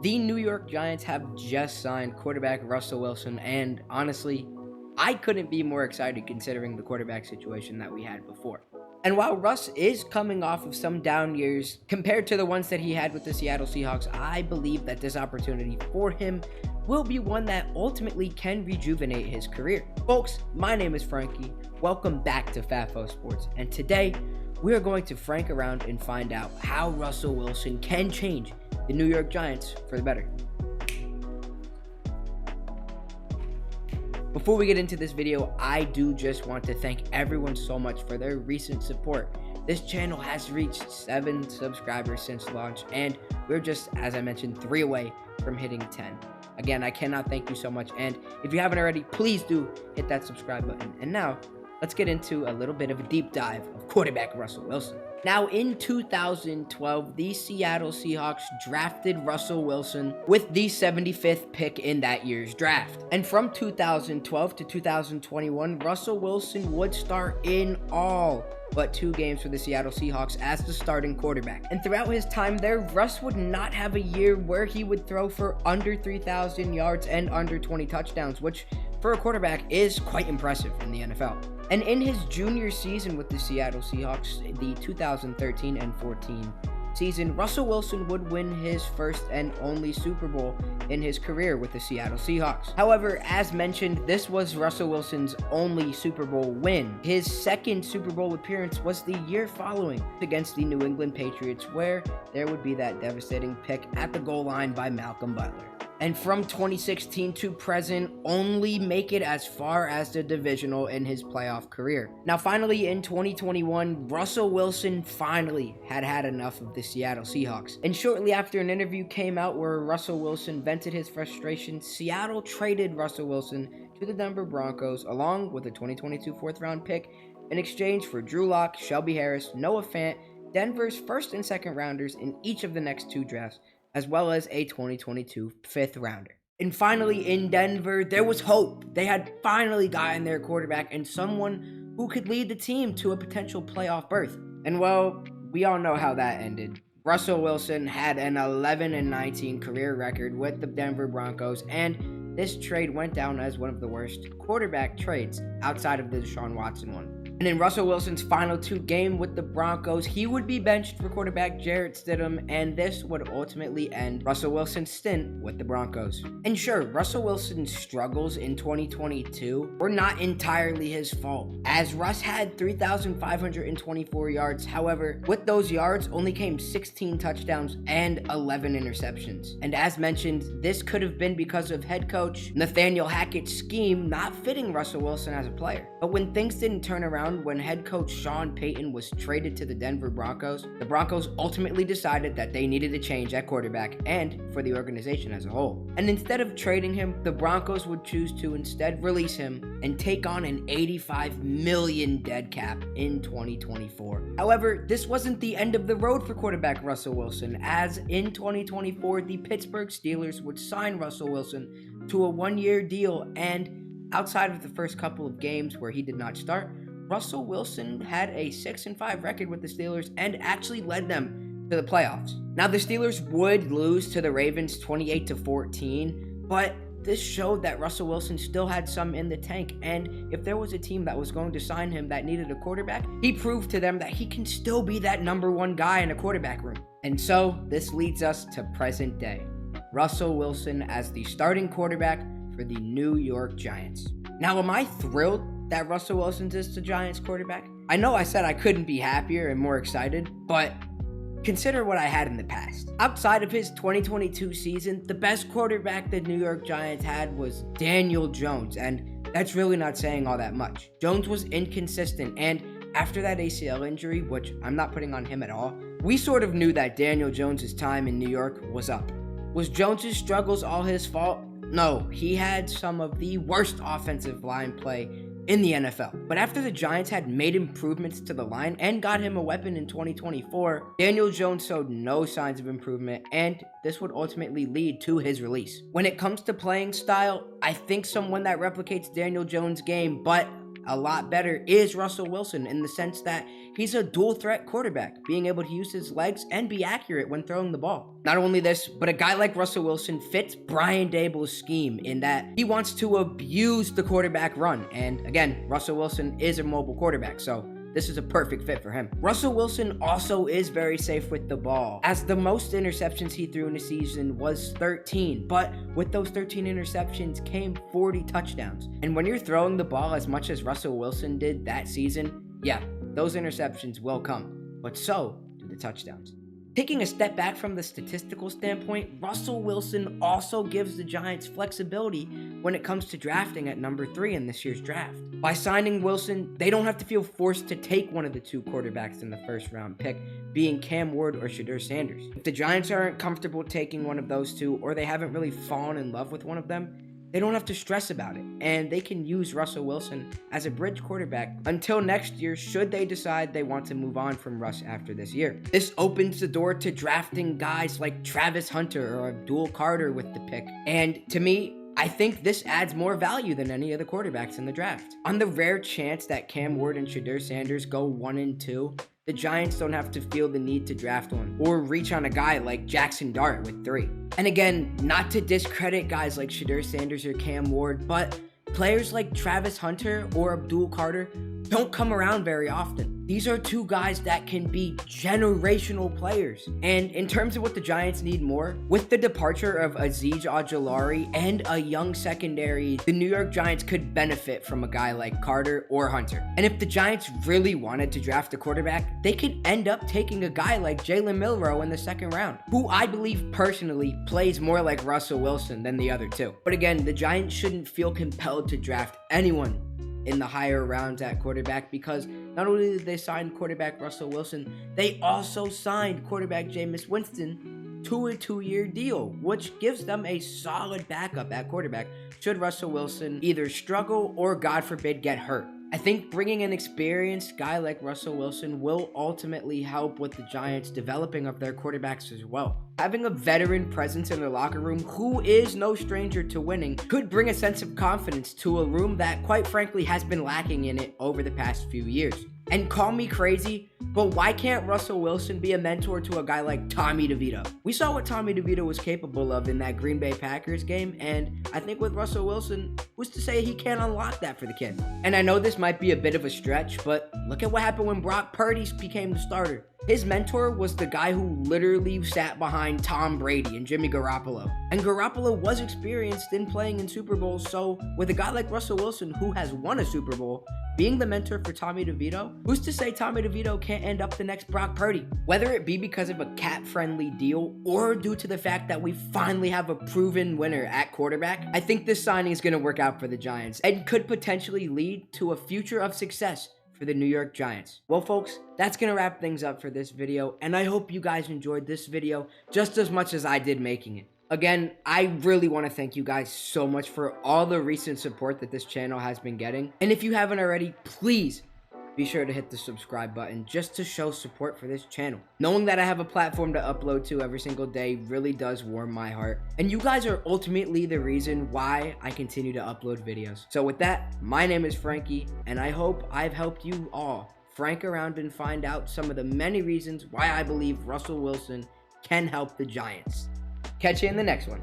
The New York Giants have just signed quarterback Russell Wilson, and honestly, I couldn't be more excited considering the quarterback situation that we had before. And while Russ is coming off of some down years compared to the ones that he had with the Seattle Seahawks, I believe that this opportunity for him will be one that ultimately can rejuvenate his career. Folks, my name is Frankie. Welcome back to FAFO Sports, and today we are going to frank around and find out how Russell Wilson can change the New York Giants for the better. Before we get into this video, I do just want to thank everyone so much for their recent support. This channel has reached 7 subscribers since launch, and we're just, as I mentioned, 3 away from hitting 10. Again, I cannot thank you so much, and if you haven't already, please do hit that subscribe button. And now, let's get into a little bit of a deep dive of quarterback Russell Wilson. Now, in 2012, the Seattle Seahawks drafted Russell Wilson with the 75th pick in that year's draft. And from 2012 to 2021, Russell Wilson would start in all but 2 games for the Seattle Seahawks as the starting quarterback. And throughout his time there, Russ would not have a year where he would throw for under 3,000 yards and under 20 touchdowns, which for a quarterback is quite impressive in the NFL. And in his junior season with the Seattle Seahawks, the 2013 and 14 season, Russell Wilson would win his first and only Super Bowl in his career with the Seattle Seahawks. However, as mentioned, this was Russell Wilson's only Super Bowl win. His second Super Bowl appearance was the year following against the New England Patriots, where there would be that devastating pick at the goal line by Malcolm Butler. And from 2016 to present, only make it as far as the divisional in his playoff career. Now, finally, in 2021, Russell Wilson finally had enough of the Seattle Seahawks. And shortly after an interview came out where Russell Wilson vented his frustration, Seattle traded Russell Wilson to the Denver Broncos along with a 2022 fourth-round pick in exchange for Drew Lock, Shelby Harris, Noah Fant, Denver's first and second rounders in each of the next 2 drafts, as well as a 2022 fifth rounder. And finally, in Denver, there was hope. They had finally gotten their quarterback and someone who could lead the team to a potential playoff berth. And well, we all know how that ended. Russell Wilson had an 11-19 career record with the Denver Broncos, and this trade went down as one of the worst quarterback trades outside of the Deshaun Watson one. And in Russell Wilson's final 2 games with the Broncos, he would be benched for quarterback Jarrett Stidham, and this would ultimately end Russell Wilson's stint with the Broncos. And sure, Russell Wilson's struggles in 2022 were not entirely his fault, as Russ had 3,524 yards. However, with those yards only came 16 touchdowns and 11 interceptions. And as mentioned, this could have been because of head coach Nathaniel Hackett's scheme not fitting Russell Wilson as a player. But when things didn't turn around, when head coach Sean Payton was traded to the Denver Broncos, the Broncos ultimately decided that they needed a change at quarterback and for the organization as a whole. And instead of trading him, the Broncos would choose to instead release him and take on an $85 million dead cap in 2024. However, this wasn't the end of the road for quarterback Russell Wilson, as in 2024, the Pittsburgh Steelers would sign Russell Wilson to a 1-year deal, and outside of the first couple of games where he did not start, Russell Wilson had a 6-5 record with the Steelers and actually led them to the playoffs. Now, the Steelers would lose to the Ravens 28-14, but this showed that Russell Wilson still had some in the tank, and if there was a team that was going to sign him that needed a quarterback, he proved to them that he can still be that number 1 guy in a quarterback room. And so, this leads us to present day. Russell Wilson as the starting quarterback for the New York Giants. Now, am I thrilled that Russell Wilson is the Giants quarterback? I know I said I couldn't be happier and more excited, but consider what I had in the past. Outside of his 2022 season, the best quarterback the New York Giants had was Daniel Jones, and that's really not saying all that much. Jones was inconsistent, and after that ACL injury, which I'm not putting on him at all, we sort of knew that Daniel Jones' time in New York was up. Was Jones' struggles all his fault? No, he had some of the worst offensive line play in the NFL. But after the Giants had made improvements to the line and got him a weapon in 2024, Daniel Jones showed no signs of improvement, and this would ultimately lead to his release. When it comes to playing style, I think someone that replicates Daniel Jones' game, but a lot better is Russell Wilson, in the sense that he's a dual threat quarterback, being able to use his legs and be accurate when throwing the ball. Not only this, but a guy like Russell Wilson fits Brian Daboll's scheme in that he wants to abuse the quarterback run. And again, Russell Wilson is a mobile quarterback, so this is a perfect fit for him. Russell Wilson also is very safe with the ball, as the most interceptions he threw in a season was 13, but with those 13 interceptions came 40 touchdowns. And when you're throwing the ball as much as Russell Wilson did that season, yeah, those interceptions will come, but so do the touchdowns. Taking a step back from the statistical standpoint, Russell Wilson also gives the Giants flexibility when it comes to drafting at number 3 in this year's draft. By signing Wilson, they don't have to feel forced to take one of the 2 quarterbacks in the first round pick, being Cam Ward or Shedeur Sanders. If the Giants aren't comfortable taking one of those 2, or they haven't really fallen in love with one of them, they don't have to stress about it, and they can use Russell Wilson as a bridge quarterback until next year, should they decide they want to move on from Russ after this year. This opens the door to drafting guys like Travis Hunter or Abdul Carter with the pick, and to me, I think this adds more value than any of the quarterbacks in the draft. On the rare chance that Cam Ward and Shedeur Sanders go 1 and 2, the Giants don't have to feel the need to draft one or reach on a guy like Jackson Dart with 3. And again, not to discredit guys like Shedeur Sanders or Cam Ward, but players like Travis Hunter or Abdul Carter don't come around very often. These are 2 guys that can be generational players. And in terms of what the Giants need more, with the departure of Azeez Ojulari and a young secondary, the New York Giants could benefit from a guy like Carter or Hunter. And if the Giants really wanted to draft a quarterback, they could end up taking a guy like Jalen Milroe in the 2nd round, who I believe personally plays more like Russell Wilson than the other 2. But again, the Giants shouldn't feel compelled to draft anyone in the higher rounds at quarterback, because not only did they sign quarterback Russell Wilson, they also signed quarterback Jameis Winston to a 2-year deal, which gives them a solid backup at quarterback should Russell Wilson either struggle or, God forbid, get hurt. I think bringing an experienced guy like Russell Wilson will ultimately help with the Giants developing of their quarterbacks as well. Having a veteran presence in the locker room who is no stranger to winning could bring a sense of confidence to a room that, quite frankly, has been lacking in it over the past few years. And call me crazy, but why can't Russell Wilson be a mentor to a guy like Tommy DeVito? We saw what Tommy DeVito was capable of in that Green Bay Packers game, and I think with Russell Wilson, who's to say he can't unlock that for the kid? And I know this might be a bit of a stretch, but look at what happened when Brock Purdy became the starter. His mentor was the guy who literally sat behind Tom Brady and Jimmy Garoppolo. And Garoppolo was experienced in playing in Super Bowls, so with a guy like Russell Wilson who has won a Super Bowl, being the mentor for Tommy DeVito, who's to say Tommy DeVito can't end up the next Brock Purdy? Whether it be because of a cap-friendly deal or due to the fact that we finally have a proven winner at quarterback, I think this signing is going to work out for the Giants and could potentially lead to a future of success for the New York Giants. Well, folks, that's going to wrap things up for this video, and I hope you guys enjoyed this video just as much as I did making it. Again, I really want to thank you guys so much for all the recent support that this channel has been getting. And if you haven't already, please be sure to hit the subscribe button just to show support for this channel. Knowing that I have a platform to upload to every single day really does warm my heart. And you guys are ultimately the reason why I continue to upload videos. So with that, my name is Frankie, and I hope I've helped you all frank around and find out some of the many reasons why I believe Russell Wilson can help the Giants. Catch you in the next one.